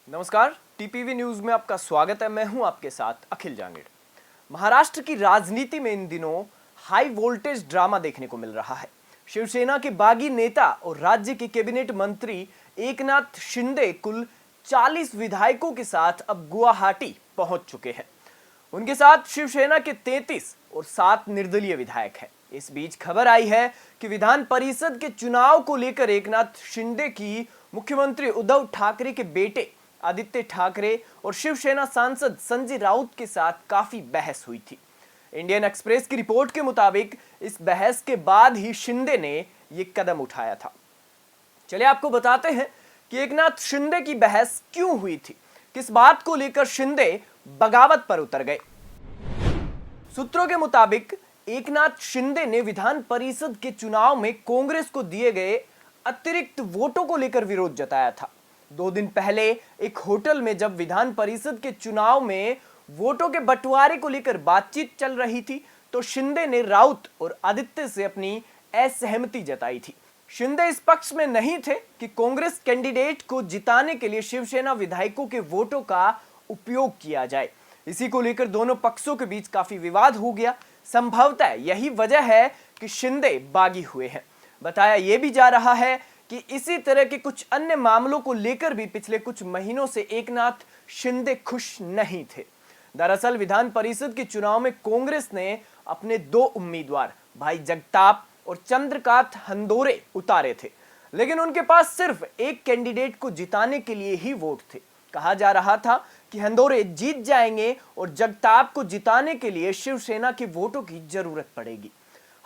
नमस्कार, TPV news में आपका स्वागत है। मैं हूं आपके साथ अखिल जांगेड़। महाराष्ट्र की राजनीति में इन दिनों हाई वोल्टेज ड्रामा देखने को मिल रहा है। शिवसेना के बागी नेता और राज्य के कैबिनेट मंत्री एकनाथ शिंदे कुल 40 विधायकों के साथ अब गुवाहाटी पहुंच चुके हैं। उनके साथ शिवसेना के 33 और 7 निर्दलीय विधायक हैं। इस बीच खबर आई है कि विधान परिषद के चुनाव को लेकर एकनाथ शिंदे की मुख्यमंत्री उद्धव ठाकरे के बेटे आदित्य ठाकरे और शिवसेना सांसद संजय राउत के साथ काफी बहस हुई थी। इंडियन एक्सप्रेस की रिपोर्ट के मुताबिक इस बहस के बाद ही शिंदे ने यह कदम उठाया था। चलिए आपको बताते हैं कि एकनाथ शिंदे की बहस क्यों हुई थी, किस बात को लेकर शिंदे बगावत पर उतर गए। सूत्रों के मुताबिक एकनाथ शिंदे ने विधान परिषद के चुनाव में कांग्रेस को दिए गए अतिरिक्त वोटों को लेकर विरोध जताया था। 2 दिन पहले एक होटल में जब विधान परिषद के चुनाव में वोटों के बंटवारे को लेकर बातचीत चल रही थी तो शिंदे ने राउत और आदित्य से अपनी असहमति जताई थी। शिंदे इस पक्ष में नहीं थे कि कांग्रेस कैंडिडेट को जिताने के लिए शिवसेना विधायकों के वोटों का उपयोग किया जाए। इसी को लेकर दोनों पक्षों के बीच काफी विवाद हो गया। संभवतः यही वजह है कि शिंदे बागी हुए हैं। बताया यह भी जा रहा है कि इसी तरह के कुछ अन्य मामलों को लेकर भी पिछले कुछ महीनों से एकनाथ शिंदे खुश नहीं थे। दरअसल विधान परिषद के चुनाव में कांग्रेस ने अपने 2 उम्मीदवार भाई जगताप और चंद्रकांत हंदोरे उतारे थे, लेकिन उनके पास सिर्फ एक कैंडिडेट को जिताने के लिए ही वोट थे। कहा जा रहा था कि हंदोरे जीत जाएंगे और जगताप को जिताने के लिए शिवसेना के वोटों की जरूरत पड़ेगी।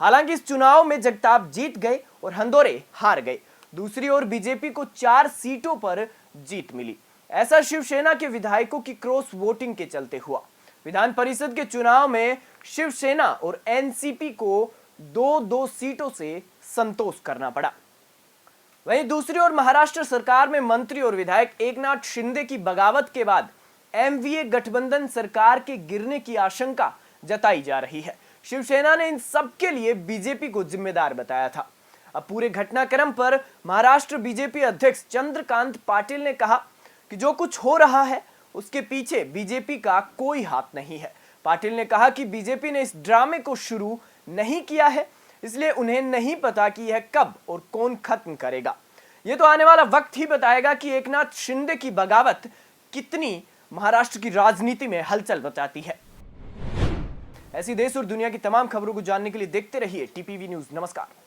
हालांकि इस चुनाव में जगताप जीत गए और हंदोरे हार गए। दूसरी ओर बीजेपी को 4 सीटों पर जीत मिली। ऐसा शिवसेना के विधायकों की क्रॉस वोटिंग के चलते हुआ। विधान परिषद के चुनाव में शिवसेना और एनसीपी को 2-2 सीटों से संतोष करना पड़ा। वहीं दूसरी ओर महाराष्ट्र सरकार में मंत्री और विधायक एकनाथ शिंदे की बगावत के बाद एमवीए गठबंधन सरकार के गिरने की आशंका जताई जा रही है। शिवसेना ने इन सब के लिए बीजेपी को जिम्मेदार बताया था। अब पूरे घटनाक्रम पर महाराष्ट्र बीजेपी अध्यक्ष चंद्रकांत पाटिल ने कहा कि जो कुछ हो रहा है उसके पीछे बीजेपी का कोई हाथ नहीं है। पाटिल ने कहा कि बीजेपी ने इस ड्रामे को शुरू नहीं किया है, इसलिए उन्हें नहीं पता कि यह कब और कौन खत्म करेगा। यह तो आने वाला वक्त ही बताएगा कि एकनाथ शिंदे की बगावत कितनी महाराष्ट्र की राजनीति में हलचल मचाती है। ऐसी देश और दुनिया की तमाम खबरों को जानने के लिए देखते रहिए टीपीवी न्यूज। नमस्कार।